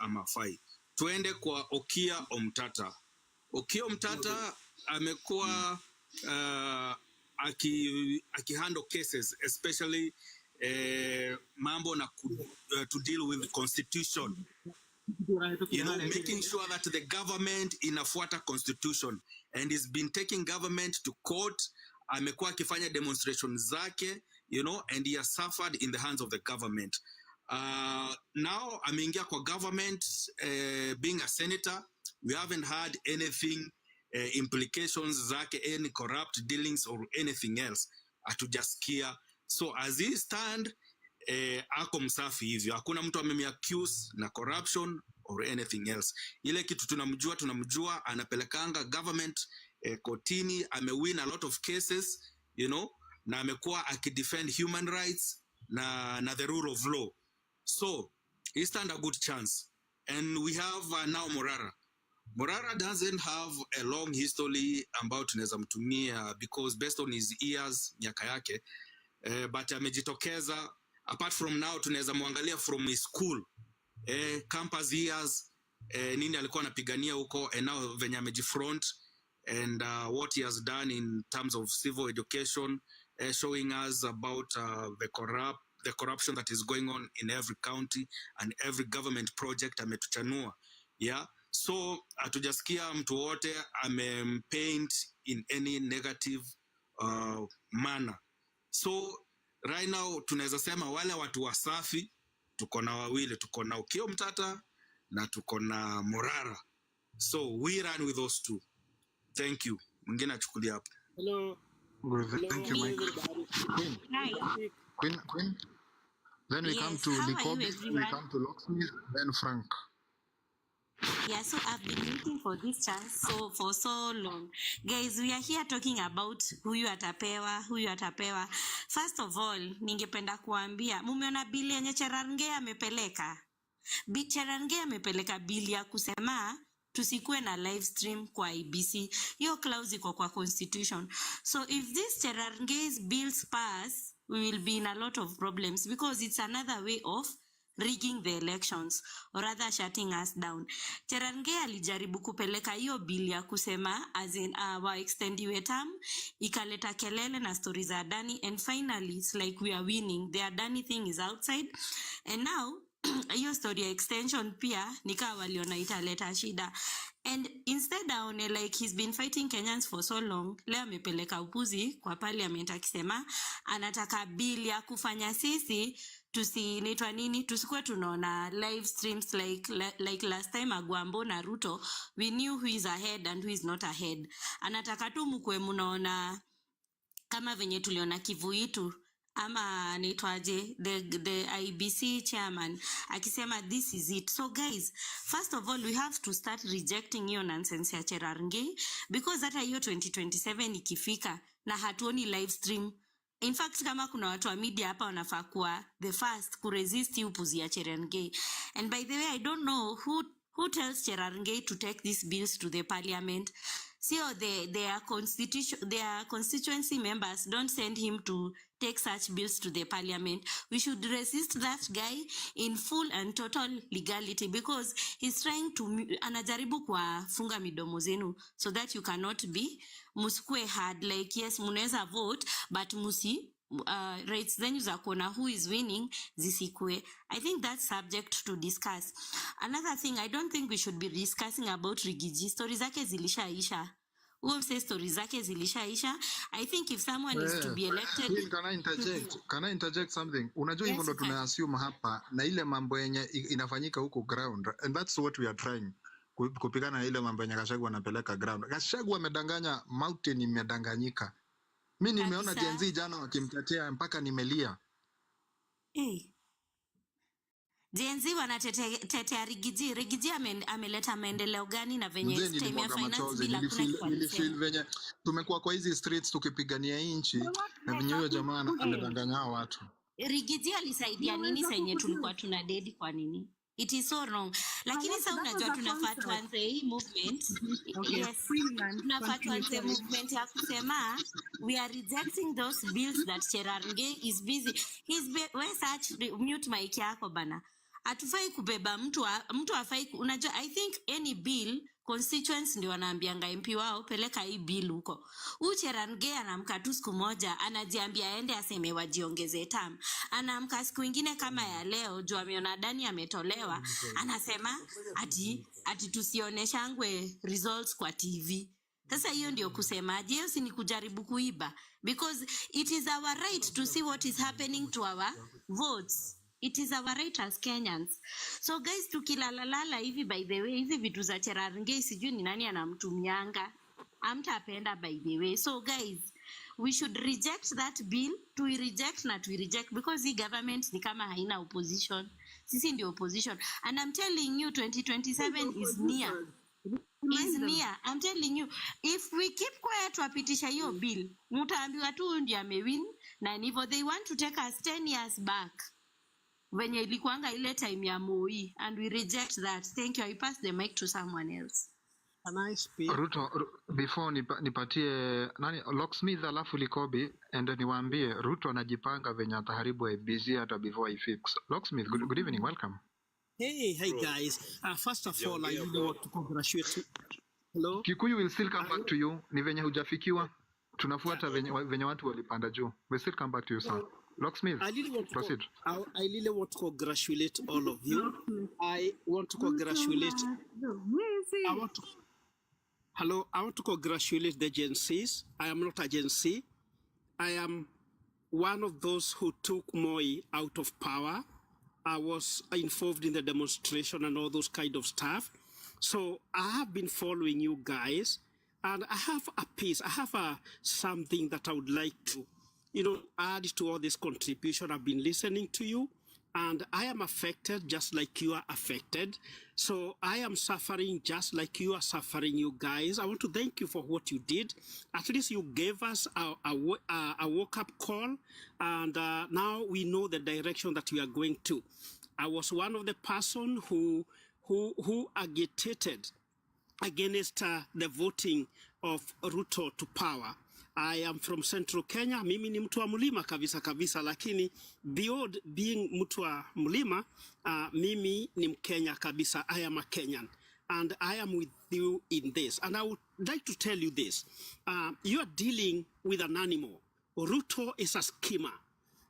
ama fai. Tuende kwa Okia Omtata. Okia Omtata amekuwa handle cases, especially mambo na to deal with the constitution. You know, making sure that the government inafuata constitution, and he's been taking government to court. Amekuwa akifanya demonstrations zake, you know, and he has suffered in the hands of the government. Now ameingia kwa government, being a senator, we haven't had anything implications zake, any corrupt dealings or anything else. Hatujasikia. So as he stand, ako msafi hivyo. Hakuna mtu amemi-accuse na corruption or anything else. Ile kitu tunamjua anapelekanga government kotini, amewin a lot of cases, you know, na amekuwa akidefend human rights na the rule of law. So he stand a good chance. And we have now Morara. Morara doesn't have a long history ambao tunaweza mtumia because based on his years, miaka yake, but amejitokeza. Apart from now, tunaweza muangalia from his school, campus years, nini alikuwa anapigania huko, and now venye amejifront, and what he has done in terms of civil education, showing us about the corruption that is going on in every county and every government project ametuchanua. Yeah. So hatujasikia mtu wote amempaint in any negative manner. So right now tunaweza sema wale watu wasafi tuko na wawili, tuko na Okia Omtata na tuko na Morara. So we run with those two. Thank you. Mwingine achukulia hapo. Hello. Thank you, Mike. Queen. Then we come to Likobi, we come to Locksmith, then Frank. Yeah, so I've been waiting for this chance for so long. Guys, we are here talking about huyu atapewa. First of all, ningependa kuambia, mumeona bili yenye Cherargei amepeleka. Cherargei amepeleka bili ya kusema tusikue na live stream kwa IBC. Hiyo clause iko kwa constitution. So if this Cherargei's bills pass, we will be in a lot of problems because it's another way of rigging the elections or rather shutting us down. Cherargei alijaribu kupeleka hiyo bili ya kusema as in wa extendiwe term, ikaleta kelele na stories za Adani, and finally it's like we are winning. The Adani thing is outside, and now hiyo story ya extension pia nika waliona italeta shida. And instead aone like he's been fighting Kenyans for so long, leo amepeleka upuzi kwa parliament akisema anataka bili ya kufanya sisi tusikuwe tunaona live streams like last time Agwambo na Ruto, we knew who is ahead and who is not ahead. Anataka tu mkwe munaona kama venye tuliona Kivuitu ama naitwaje the IBC chairman akisema this is it. So guys, first of all we have to start rejecting hiyo nonsense ya Cherargei, because hata hiyo 2027 ikifika na hatuoni live stream. In fact, kama kuna watu wa media hapa wanafaa kuwa the first ku resist upuzi ya Cherargei. And by the way, I don't know who tells Cherargei to take these bills to the parliament. So their constituency members don't send him to take such bills to the parliament. We should resist that guy in full and total legality, because he's trying to anajaribu kwa funga midomo zenu so that you cannot be musikue hard. Like yes, munaweza vote but musi rates zenyu za kuona who is winning zisikue. I think that's subject to discuss. Another thing, I don't think we should be discussing about Rigiji. Stories zake zilishaisha. Stories zake zilishaisha. I think if someone is to be elected... Can I interject something? Unajua hivyo ndo tunaassume hapa na ile mambo yenye inafanyika huko ground, and that's what we are trying kupigana na ile mambo yenye Gachagua anapeleka ground. Gachagua amedanganya, mountain imedanganyika. Mimi nimeona Gen Z jana wakimtetea mpaka nimelia. Gen Z wanatetea Rigiji. Rigiji ameleta maendeleo gani na venye stem ya finance bila kuna nilifeel venye tumekuwa kwa hizi streets tukipigania inchi na venye huyo jamaa amedanganya watu. Rigiji alisaidia nini senye tulikuwa tuna dedi kwa nini? It is so wrong. Lakini sasa unajua tunafaa tuanze hii movement. Yes. Tunafaa tuanze movement ya kusema we are rejecting those bills that Cherargei is busy. Where's such mute mic yako bana? Hatufai kubeba mtu afai unajua, I think any bill constituents ndio wanaambianga MP wao peleka hii bill huko. Cherargei anamka tu siku moja anajiambia aende aseme wajiongeze term. Anaamka siku ingine kama ya leo juu ameona Dani ametolewa, anasema ati tusioneshangwe results kwa TV. Sasa hiyo ndio kusemaje? Hiyo si ni kujaribu kuiba, because it is our right to see what is happening to our votes. It is our right as Kenyans. So guys, tukilalalala hivi, by the way, hizi vitu za Cherargei sijui ni nani anamtumianga, amtapenda by the way. So guys, we should reject that bill. reject because the government ni kama haina opposition. Sisi ndio opposition, and I'm telling you 2027 is near. I'm telling you, if we keep quiet wapitisha hiyo bill, mutaambiwa tu ndio amewin, na hivyo they want to take us 10 years back venye ilikuanga ile time ya Moi, and we reject that. Thank you. I pass the mic to someone else. Can I speak? Ruto, before nipatie nani Locksmith alafu Likobi, and niwaambie Ruto anajipanga venye ataharibu IBC hata before I fix. Locksmith, good evening, welcome. Hey guys. First of all, I really want to congratulate you. Hello. Kikuyu will still come back to you. Ni venye hujafikiwa. Tunafuata venye watu walipanda juu. We'll still come back to you, sir. Locksmith, proceed. I really want to congratulate all of you. I want to congratulate. I want to congratulate the Gen Zs. I am not a Gen Z. I am one of those who took Moi out of power. I was involved in the demonstration and all those kind of stuff. So I have been following you guys, and I have a piece. I have something that I would like to, add to all this contribution. I've been listening to you, and I am affected just like you are affected. So I am suffering just like you are suffering, you guys. I want to thank you for what you did. At least you gave us a wake-up call, and now we know the direction that we are going to. I was one of the person who agitated against the voting of Ruto to power. I am from Central Kenya. Mimi ni mtu wa mlima kabisa, lakini beyond being mtu wa mlima, mimi ni Mkenya kabisa. I am a Kenyan, and I am with you in this. And I would like to tell you this. You are dealing with an animal. Ruto is a schemer.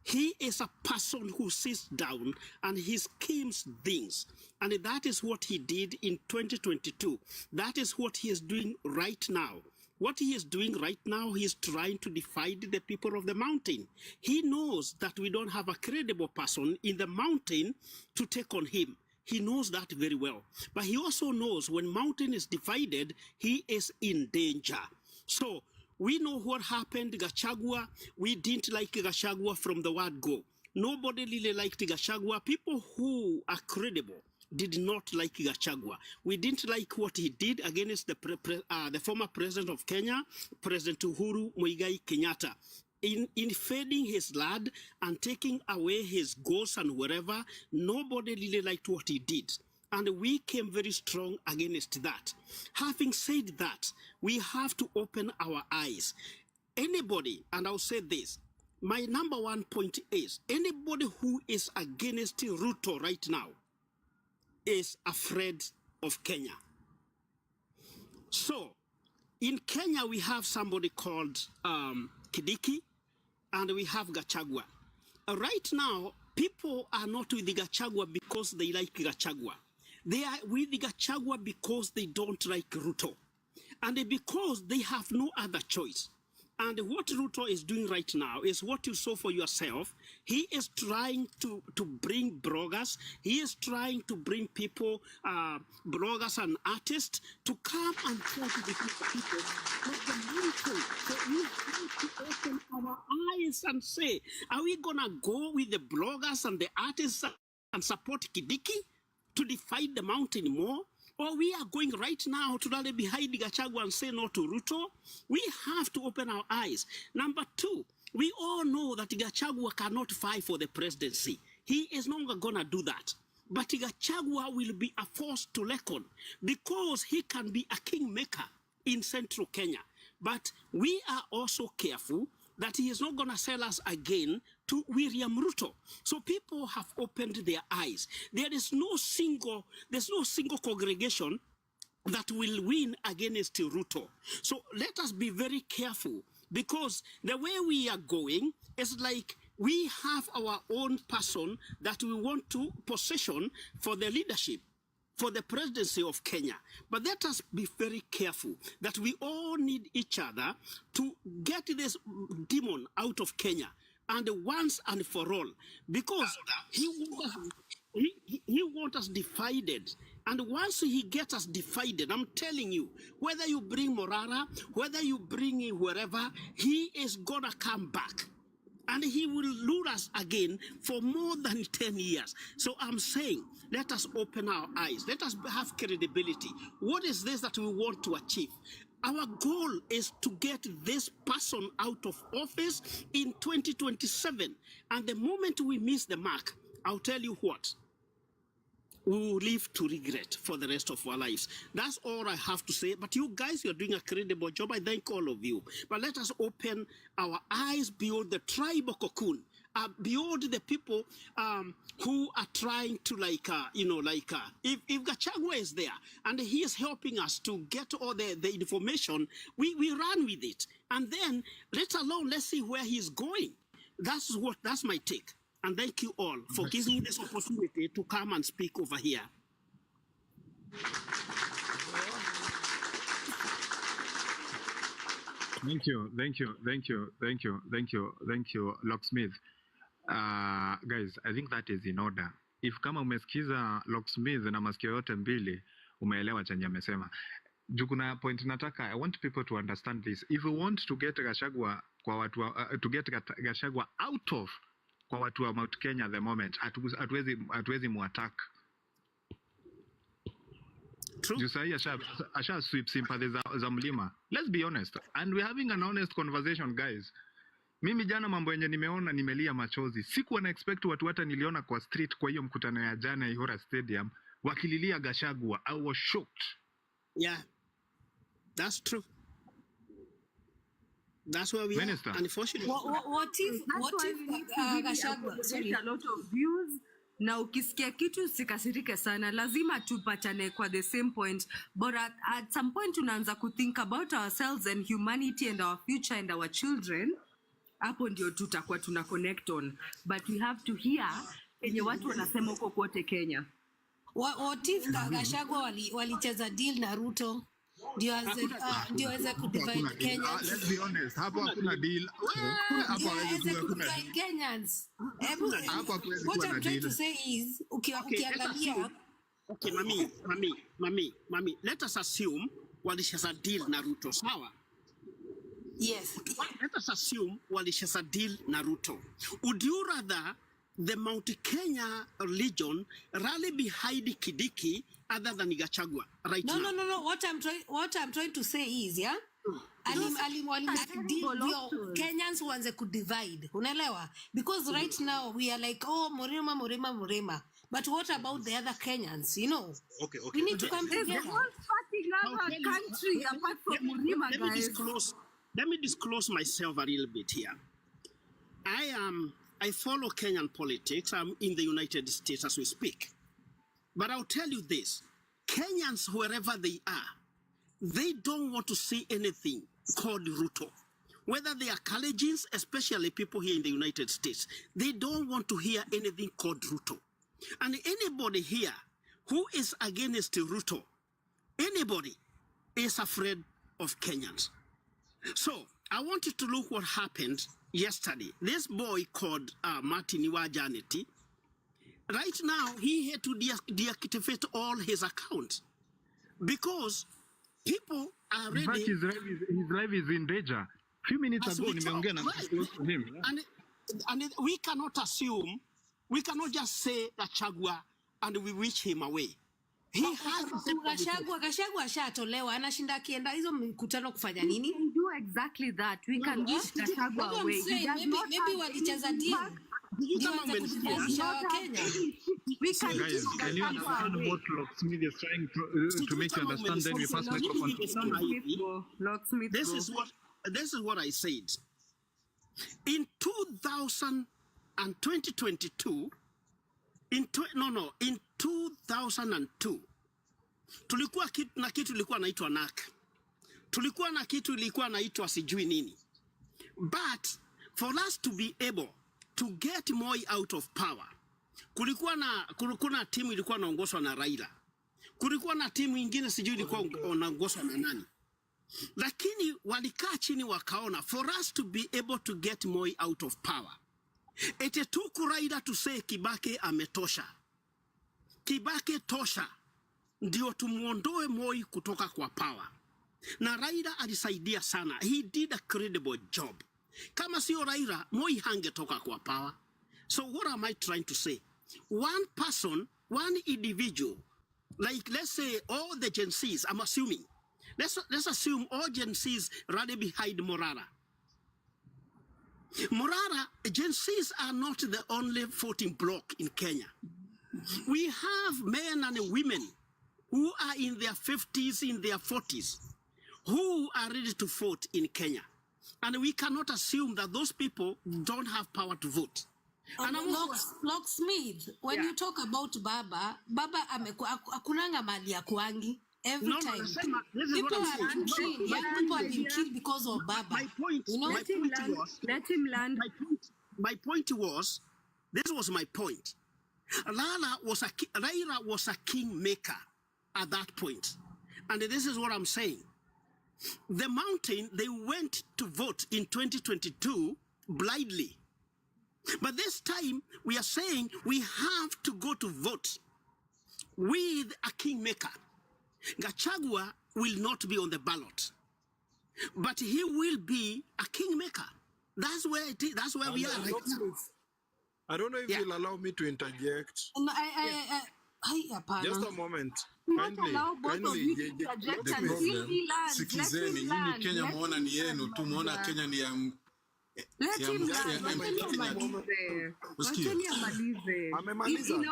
He is a person who sits down and he schemes things. And that is what he did in 2022. That is what he is doing right now. What he is doing right now, he is trying to divide the people of the mountain. He knows that we don't have a credible person in the mountain to take on him. He knows that very well. But he also knows when mountain is divided, he is in danger. So we know what happened, Gachagua. We didn't like Gachagua from the word go. Nobody really liked Gachagua. People who are credible did not like Gachagua. We didn't like what he did against the former president of Kenya, President Uhuru Muigai Kenyatta. In invading his land and taking away his goods and wherever, nobody really liked what he did. And we came very strong against that. Having said that, we have to open our eyes. Anybody, and I'll say this, my number one point is, anybody who is against Ruto right now is afraid of Kenya. So, in Kenya, we have somebody called Kidiki, and we have Gachagua. Right now, people are not with the Gachagua because they like Gachagua. They are with the Gachagua because they don't like Ruto. And because they have no other choice. And what Ruto is doing right now is what you saw for yourself. He is trying to bring bloggers. He is trying to bring people, bloggers and artists, to come and try to defeat people. But the main thing, so we have to open our eyes and say, are we going to go with the bloggers and the artists and support Kidiki to divide the mountain more? Or we are going right now to rally behind Gachagua and say no to Ruto? We have to open our eyes. Number two, we all know that Gachagua cannot fight for the presidency. He is not going to do that. But Gachagua will be a force to reckon because he can be a kingmaker in Central Kenya. But we are also careful that he is not going to sell us again to William Ruto. So people have opened their eyes. There's no single congregation that will win against Ruto. So let us be very careful, because the way we are going is like we have our own person that we want to position for the leadership, for the presidency of Kenya. But let us be very careful that we all need each other to get this demon out of Kenya, and once and for all, because he wants us divided. And once he gets us divided, I'm telling you, whether you bring Morara, whether you bring him wherever, he is gonna come back. And he will lure us again for more than 10 years. So I'm saying, let us open our eyes. Let us have credibility. What is this that we want to achieve? Our goal is to get this person out of office in 2027. And the moment we miss the mark, I'll tell you what, we will live to regret for the rest of our lives. That's all I have to say. But you guys, you're doing a credible job. I thank all of you. But let us open our eyes beyond the tribal cocoon, beyond the people who are trying to if Gachagua is there and he is helping us to get all the information, we run with it. And then, let's see where he's going. That's my take. And thank you all for giving me this opportunity to come and speak over here. Thank you, Locksmith. Guys, I think that is in order. If kama umesikiza Locksmith na masikio yote mbili, umeelewa chenye amesema. Juu kuna point nataka, I want people to understand this. If we want to get Gachagua out of kwa watu wa Mount Kenya at the moment, hatuwezi muattack. Juu sahi asha sweep sympathy za mlima. Let's be honest. And we're having an honest conversation, guys. Mimi jana mambo yenye nimeona nimelia machozi. Sikuwa na expect watu hata niliona kwa street kwa hiyo mkutano ya jana Ihora Stadium wakililia Gachagua. I was shocked. Yeah. That's true. That's where we Minister. are. Unfortunately. What if Gachagua, sorry, a lot of views? Na ukisikia kitu usikasirike sana, lazima tupatane kwa the same point, but at some point tunaanza kuthink about ourselves and humanity and our future and our children. Hapo ndio tutakuwa tuna connect on, but we have to hear enye watu wanasema huko kote Kenya. What if Gachagua walicheza deal na Ruto ndio aweze kudivide Kenya? Let's be honest, hapo hakuna deal. Hapo hakuna Kenyans. What I'm trying to say is, ukiangalia okay, mami, let us assume walishaza deal na Ruto, sawa? Yes. Let us assume walishaza deal na Ruto. Would you rather the Mount Kenya religion rally behind Kidiki other than Gachagua right now? No. What I'm trying to say is, yeah, Kenyans wanze could divide. Unaelewa? Because right now we are like, oh, Morema. But what about the other Kenyans? You know? Okay. We need to come together. There's a whole fucking other country apart from Morema, guys. Let me disclose myself a little bit here. I follow Kenyan politics. I'm in the United States as we speak. But I'll tell you this. Kenyans, wherever they are, they don't want to see anything called Ruto. Whether they are Kalejins, especially people here in the United States, they don't want to hear anything called Ruto. And anybody here who is against Ruto, anybody is afraid of Kenyans. So I want you to look what happened yesterday. This boy called Martin Iwajaneti, right now he had to deactivate all his accounts because people are ready. In fact, his life is in danger. Few minutes ago, nimeongea na close to him. And we cannot assume, we cannot just say Gachagua and we wish him away. He has Gachagua ashatolewa, anashinda akienda hizo mkutano kufanya nini? We can do exactly that. We can wish Gachagua away. Maybe walicheza deal. We can guys, can you understand what Locksmith is trying to make you understand? Then we pass microphone. This is what I said. In 2000 and 2022, in 2002, tulikuwa na kitu ilikuwa naitwa NAK. Tulikuwa na kitu ilikuwa naitwa sijui nini. But for us to be able to get Moi out of power, kulikuwa na timu ilikuwa naongozwa na Raila. Kulikuwa na timu ingine sijui ilikuwa naongozwa na nani. Lakini walikaa chini wakaona, for us to be able to get Moi out of power, it took Raila to say Kibaki ametosha. Kibaki tosha. Ndio tumuondoe Moi kutoka kwa power. Na Raila alisaidia sana. He did a credible job. Kama sio Raila, Moi hangetoka kwa power. So what am I trying to say? One person, one individual, like let's say all the Gen Zs, I'm assuming. Let's assume all Gen Zs rally behind Morara. Morara, Gen Zs are not the only voting bloc in Kenya. We have men and women who are in their 50s, in their 40s, who are ready to vote in Kenya. And we cannot assume that those people don't have power to vote. And Locksmith, when you talk about Baba akunanga mali ya kuangi. Every time. People are being killed. Young people are being killed because of Baba. My point, you know? Let him land. My point was, this was my point. Raila was a kingmaker at that point. And this is what I'm saying. The mountain, they went to vote in 2022 blindly. But this time, we are saying we have to go to vote with a kingmaker. Gachagua will not be on the ballot, but he will be a kingmaker. That's where it is. That's where we are right now. I don't know if you'll allow me to interject. No, Just a moment. Not allow both of you to interject until he lands. Sikizeni, nyinyi Kenya muona ni yenu tu, muona Kenya ni ya Let him land. Amemaliza.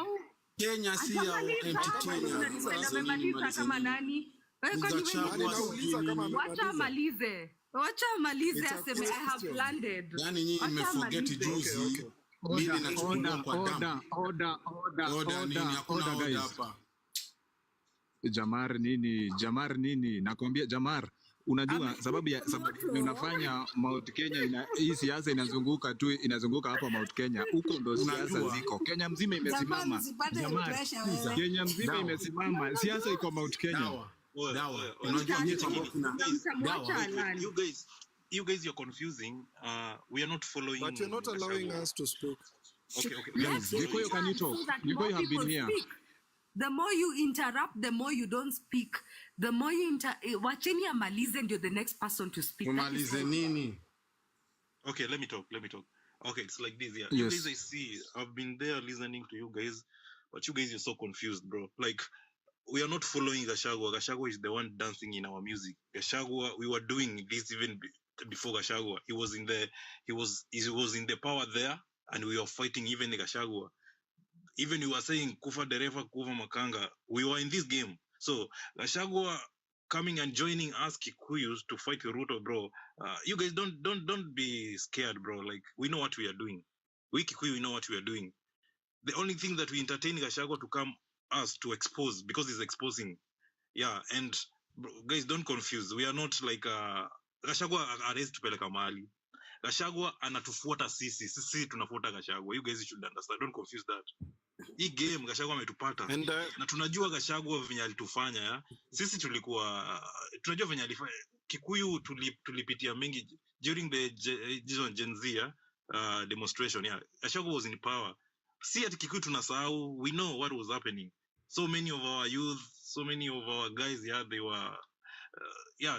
Kenya si ya empty Kenya. Amemaliza kama nani? Wacha amalize aseme I have landed. Yani nyinyi mmeforget juzi. Mimi nachukulia kwa damu. Order nini? Hakuna order hapa. Jamar nini? Nakwambia Jamar, unajua sababu unafanya Mount Kenya hii siasa inazunguka hapa Mount Kenya. Huko ndo siasa ziko. Kenya mzima imesimama. Jamar, Kenya mzima imesimama. Siasa iko Mount Kenya. Dawa. Unajua nyinyi you guys you're confusing. We are not following. But you're not allowing us to speak. Okay. Yes, Gikoyo, can you talk? Gikoyo have been here. The more you interrupt, the more you don't speak. The more you wacheni amalize ndio the next person to speak. Umalize nini? Okay, let me talk. Okay, it's like this, yeah. Yes. You guys, I see, I've been there listening to you guys, but you guys are so confused, bro. Like, we are not following Gachagua. Gachagua is the one dancing in our music. Gachagua, we were doing this even before Gachagua. He was in the power there, and we were fighting even the Gachagua. Even you were saying Kufa Dereva, Kufa Makanga. We were in this game. So Gachagua coming and joining us Kikuyus to fight Ruto, bro. You guys don't be scared, bro. Like, we know what we are doing. We Kikuyu, we know what we are doing. The only thing that we entertain Gachagua to come us to expose, because he's exposing. Yeah, and bro, guys, don't confuse. We are not like Gachagua arrest tupeleka mahali. Gachagua anatufuata sisi tunafuata Gachagua. You guys should understand. Don't confuse that. Hii game Gachagua ametupata. Na tunajua Gachagua venye alitufanya, ya. Sisi tulikuwa tunajua venye alifanya. Kikuyu tulipitia mengi during the Gen Z demonstration. Yeah, Gachagua was in power. See at Kikuyu tunasahau, we know what was happening. So many of our youth, so many of our guys,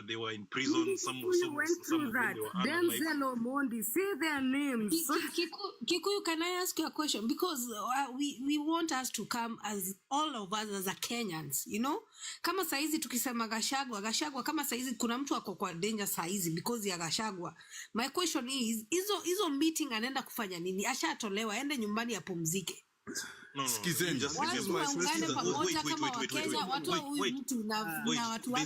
they were in prison. Some went through that. Denzel Omondi, say their names. Kikuyu, can I ask you a question? Because we want us to come as all of us as a Kenyans, you know? Kama saizi tukisema Gachagua, kama saizi kuna mtu ako kwa danger saizi because ya Gachagua. My question is, hizo meeting anaenda kufanya nini? Ashatolewa, aende nyumbani apumzike. No. Sikizeni, just wait. There's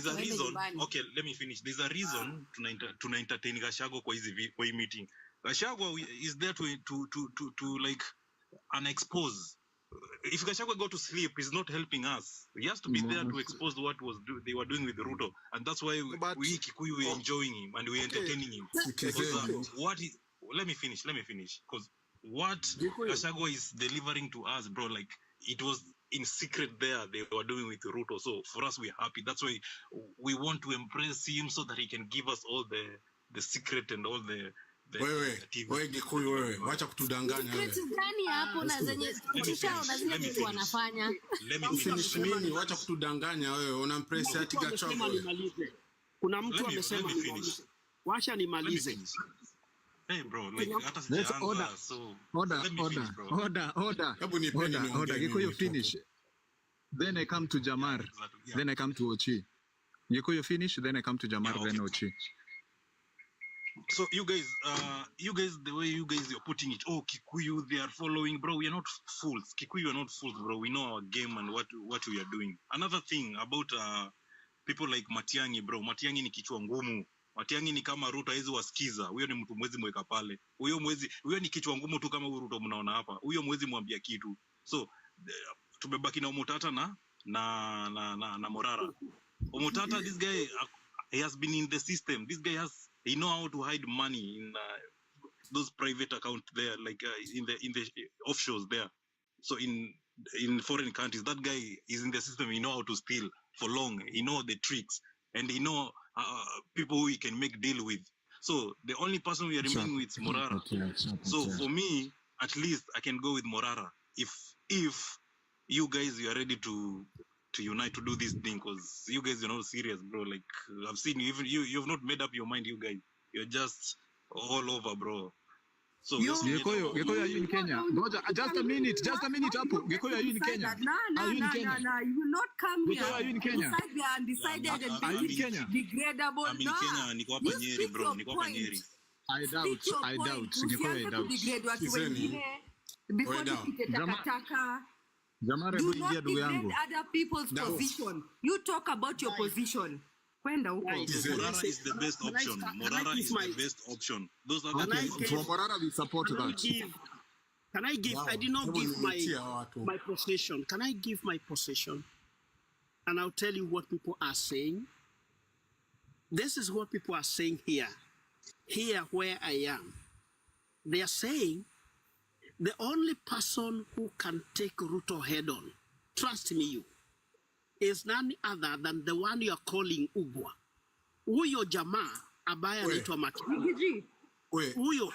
a reason. Okay, let me finish. There's a reason tuna entertain Gachagua kwa hii meeting. Gachagua is there to like unexpose. If Gachagua go to sleep, he's not helping us. He has to be there to expose what they were doing with Ruto, and that's why we Kikuyu were enjoying him and we're entertaining him. Let me finish. Because what Gachagua is delivering to us, bro, like it was in secret there they were doing with Ruto. So for us, we're happy. That's why we want to embrace him so that he can give us all the secret and all the wewe Gikuyu wewe, wacha kutudanganya wewe. Secret gani hapo na zenye kishao na zile vitu wanafanya? Finish mimi, wacha kutudanganya wewe. Unampress ati Gachagua. Kuna mtu amesema wacha nimalize. Hey bro, like hata sijaanza so order. Hebu nipeni niongee. Gikuyu finish. Then I come to Jamar. Then I come to Ochi. Gikuyu finish, then I come to Jamar, then Ochi. So you guys, the way you guys are putting it, oh Kikuyu, they are following, bro. We are not fools. Kikuyu are not fools, bro. We know our game and what we are doing. Another thing about people like Matiang'i, bro. Matiang'i ni kichwa ngumu. Matiang'i ni kama Ruto hizo wasikiza. Huyo ni mtu mwezi mweka pale. Huyo ni kichwa ngumu tu kama Ruto mnaona hapa. Huyo mwezi mwambia kitu. So tumebaki na Omutata na Morara. Omutata, this guy he has been in the system. This guy he know how to hide money in those private accounts there, like in the offshores there. So in foreign countries, that guy is in the system. He know how to steal for long. He know the tricks, and he know people who he can make deal with. So the only person we are remaining with is Morara. So for me, at least I can go with Morara if you guys are ready to unite to do this thing, because you guys are not serious, bro. Like I've seen you, even you've not made up your mind, you guys. You're just all over, bro. So Gikuyu, are you in Kenya? Just a minute, Apu. Gikuyu, are you in Kenya? No, you will not come here. Are you in Kenya? Decide the undecided and are you in Kenya? Degradable. I'm in Kenya. Niko hapa Nyeri, bro. Niko hapa Nyeri. I doubt. Gikuyu, I doubt. Before tupite takataka. Jamare, do not degrade other people's position. You talk about your position. Kwenda huko. Morara is the best option. Morara is the best option. Those are the guys. For Morara, we support that. Can I give? I did not give my position. Can I give my position? And I'll tell you what people are saying. This is what people are saying here. Here where I am. They are saying the only person who can take Ruto head on, trust me you, is none other than the one you are calling Ubwa. Huyo jamaa ambaye anaitwa Maki. Huyo